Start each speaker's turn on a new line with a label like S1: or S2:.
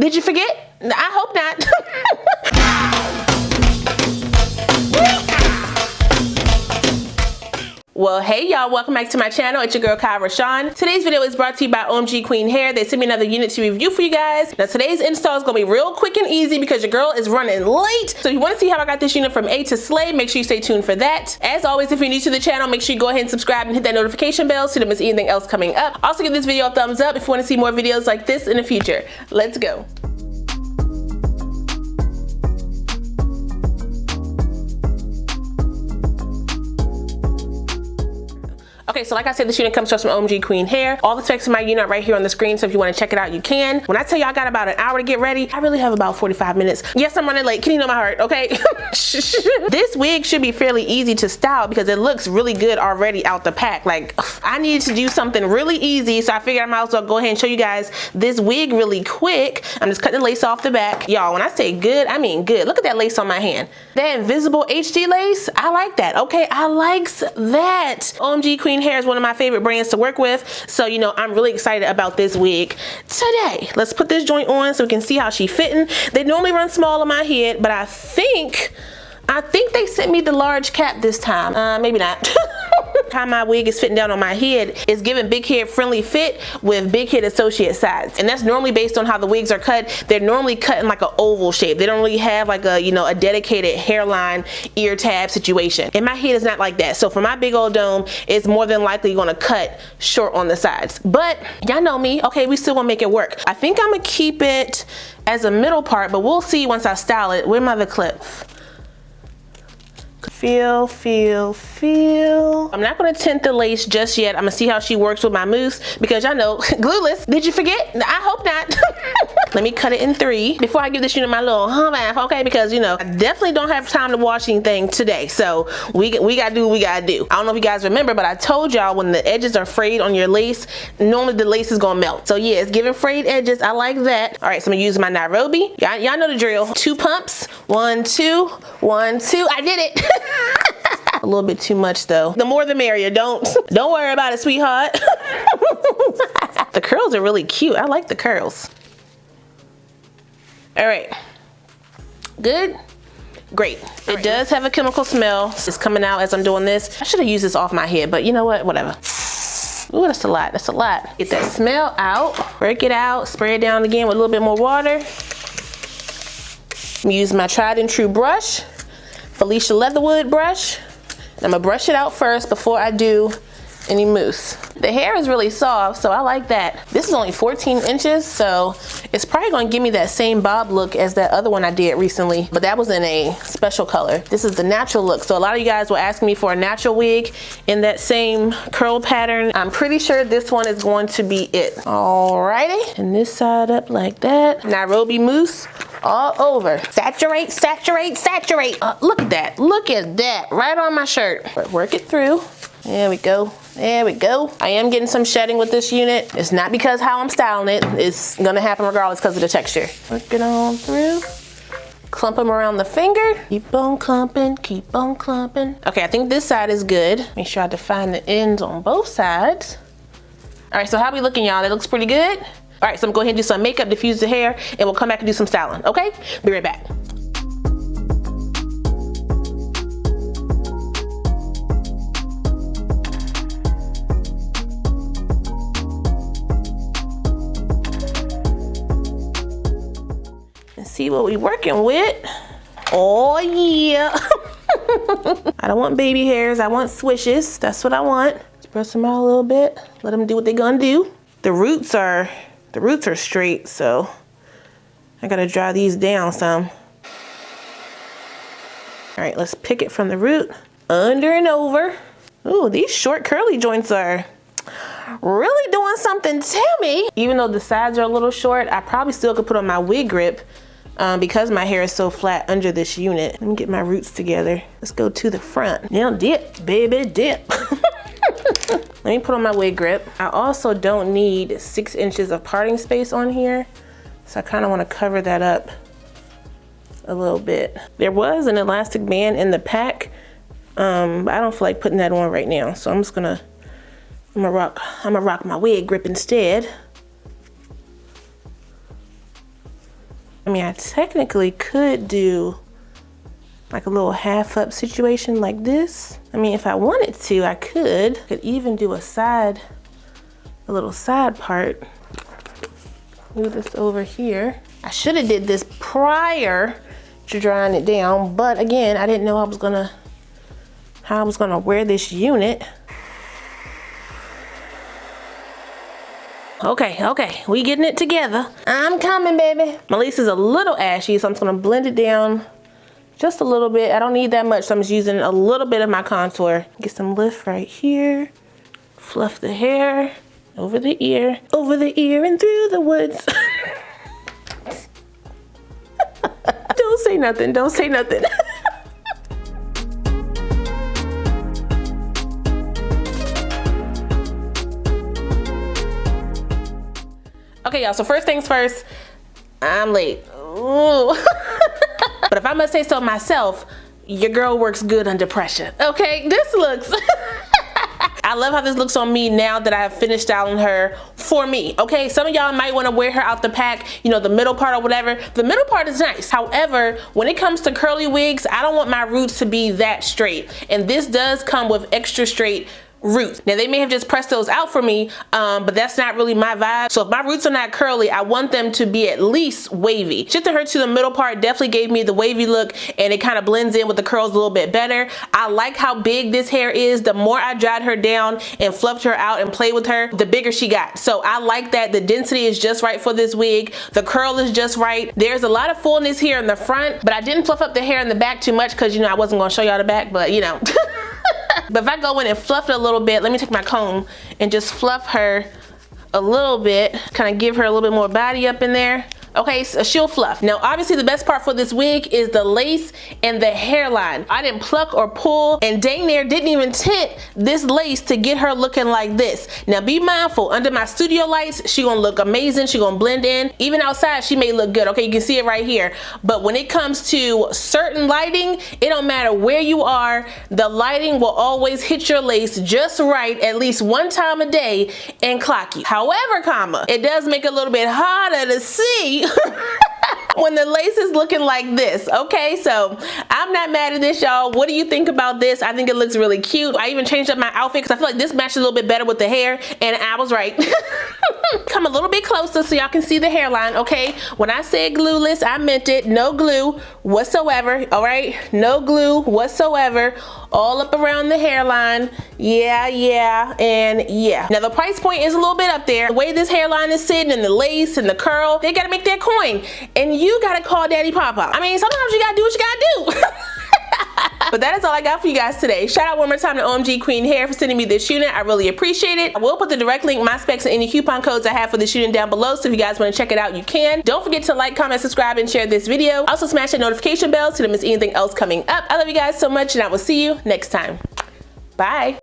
S1: Did you forget? I hope not. Well, hey y'all, welcome back to my channel. It's your girl, Kie RaShon. Today's video is brought to you by OMGQueenHair. They sent me another unit to review for you guys. Now today's install is gonna be real quick and easy because your girl is running late. So if you wanna see how I got this unit from A to Slay, make sure you stay tuned for that. As always, if you're new to the channel, make sure you go ahead and subscribe and hit that notification bell so you don't miss anything else coming up. Also give this video a thumbs up if you wanna see more videos like this in the future. Let's go. Okay, so like I said, this unit comes to us from OMGQueenHair. All the specs of my unit are right here on the screen, so if you want to check it out, you can. When I tell you I got about an hour to get ready, I really have about 45 minutes. Yes, I'm running late. Can you know my heart, okay? This wig should be fairly easy to style because it looks really good already out the pack. Like, I needed to do something really easy, so I figured I might as well go ahead and show you guys this wig really quick. I'm just cutting the lace off the back. Y'all, when I say good, I mean good. Look at that lace on my hand. That invisible HD lace, I like that, okay? I likes that. OMGQueenHair is one of my favorite brands to work with, so you know I'm really excited about this wig today. Let's put this joint on so we can see how she fitting. They normally run small on my head, but I think they sent me the large cap this time. Maybe not. How my wig is fitting down on my head is giving big head friendly fit with big head associate sides, and that's normally based on how the wigs are cut. They're normally cut in like an oval shape. They don't really have like a, you know, a dedicated hairline ear tab situation, and my head is not like that. So for my big old dome, it's more than likely gonna cut short on the sides, but y'all know me, okay, we still gonna make it work. I think I'm gonna keep it as a middle part, but we'll see once I style it. Where my other clip? Feel. I'm not gonna tint the lace just yet. I'm gonna see how she works with my mousse because y'all know, glueless. Did you forget? I hope not. Let me cut it in 3 before I give this unit my little hum bath, okay? Because you know, I definitely don't have time to wash anything today. So we gotta do what we gotta do. I don't know if you guys remember, but I told y'all when the edges are frayed on your lace, normally the lace is gonna melt. So yeah, it's giving frayed edges. I like that. All right, so I'm gonna use my Nairobi. Y'all know the drill. 2 pumps. 1, 2, 1, 2. I did it. A little bit too much though. The more the merrier. Don't worry about it, sweetheart. The curls are really cute. I like the curls. All right. Good. Great. It does have a chemical smell. It's coming out as I'm doing this. I should have used this off my head, but you know what? Whatever. Ooh, that's a lot. That's a lot. Get that smell out. Work it out. Spray it down again with a little bit more water. Use my tried and true brush. Felicia Leatherwood brush. I'm gonna brush it out first before I do any mousse. The hair is really soft, so I like that. This is only 14 inches, so it's probably gonna give me that same bob look as that other one I did recently, but that was in a special color. This is the natural look, so a lot of you guys were asking me for a natural wig in that same curl pattern. I'm pretty sure this one is going to be it. Alrighty, and this side up like that. Nairobi mousse all over. Saturate, saturate, saturate. Look at that, right on my shirt. But work it through. There we go. There we go. I am getting some shedding with this unit. It's not because how I'm styling it. It's gonna happen regardless because of the texture. Work it on through. Clump them around the finger. Keep on clumping, keep on clumping. Okay, I think this side is good. Make sure I define the ends on both sides. All right, so how we looking, y'all? That looks pretty good. All right, so I'm gonna go ahead and do some makeup, diffuse the hair, and we'll come back and do some styling, okay? Be right back. See what we working with. Oh yeah. I don't want baby hairs, I want swishes. That's what I want. Spread them out a little bit. Let them do what they're gonna do. The roots are straight, so I gotta dry these down some. All right, let's pick it from the root. Under and over. Ooh, these short curly joints are really doing something to me. Even though the sides are a little short, I probably still could put on my wig grip because my hair is so flat under this unit. Let me get my roots together. Let's go to the front. Now dip, baby, dip. Let me put on my wig grip. I also don't need 6 inches of parting space on here, so I kind of want to cover that up a little bit. There was an elastic band in the pack, but I don't feel like putting that on right now, so I'm gonna rock my wig grip instead. I mean, I technically could do like a little half up situation like this. I mean, if I wanted to, I could even do a little side part. Move this over here. I should have did this prior to drying it down, but again, I didn't know how I was gonna wear this unit. Okay, we getting it together. I'm coming, baby. My lace is a little ashy, so I'm just gonna blend it down just a little bit. I don't need that much, so I'm just using a little bit of my contour. Get some lift right here. Fluff the hair over the ear and through the woods. Don't say nothing, don't say nothing. Okay, y'all, so first things first, I'm late. Ooh. But if I must say so myself, your girl works good under pressure. Okay, this looks, I love how this looks on me now that I have finished styling her for me. Okay, some of y'all might want to wear her out the pack, you know, the middle part or whatever. The middle part is nice. However, when it comes to curly wigs, I don't want my roots to be that straight. And this does come with extra straight roots. Now they may have just pressed those out for me, but that's not really my vibe. So if my roots are not curly, I want them to be at least wavy. Shifting her to the middle part definitely gave me the wavy look, and it kind of blends in with the curls a little bit better. I like how big this hair is. The more I dried her down and fluffed her out and played with her, the bigger she got. So I like that. The density is just right for this wig. The curl is just right. There's a lot of fullness here in the front, but I didn't fluff up the hair in the back too much because, you know, I wasn't gonna show y'all the back, but you know. But if I go in and fluff it a little bit, let me take my comb and just fluff her a little bit, kind of give her a little bit more body up in there. Okay, so she'll fluff. Now, obviously the best part for this wig is the lace and the hairline. I didn't pluck or pull, and dang near didn't even tint this lace to get her looking like this. Now be mindful, under my studio lights, she gonna look amazing, she gonna blend in. Even outside, she may look good, okay, you can see it right here. But when it comes to certain lighting, it don't matter where you are, the lighting will always hit your lace just right at least one time a day and clock you. However, comma, it does make it a little bit harder to see when the lace is looking like this. Okay, so I'm not mad at this, y'all. What do you think about this? I think it looks really cute. I even changed up my outfit because I feel like this matches a little bit better with the hair, and I was right. Come a little bit closer so y'all can see the hairline. Okay, when I said glueless, I meant it. No glue whatsoever. All right, no glue whatsoever, all up around the hairline. Yeah, and yeah. Now the price point is a little bit up there. The way this hairline is sitting, and the lace and the curl, they gotta make their coin, and you gotta call Daddy Papa. I mean, sometimes you gotta do what you gotta do. But that is all I got for you guys today. Shout out one more time to OMGQueenHair for sending me this unit. I really appreciate it. I will put the direct link, my specs, and any coupon codes I have for this unit down below, so if you guys want to check it out, you can. Don't forget to like, comment, subscribe, and share this video. Also smash that notification bell so you don't miss anything else coming up. I love you guys so much, and I will see you next time. Bye.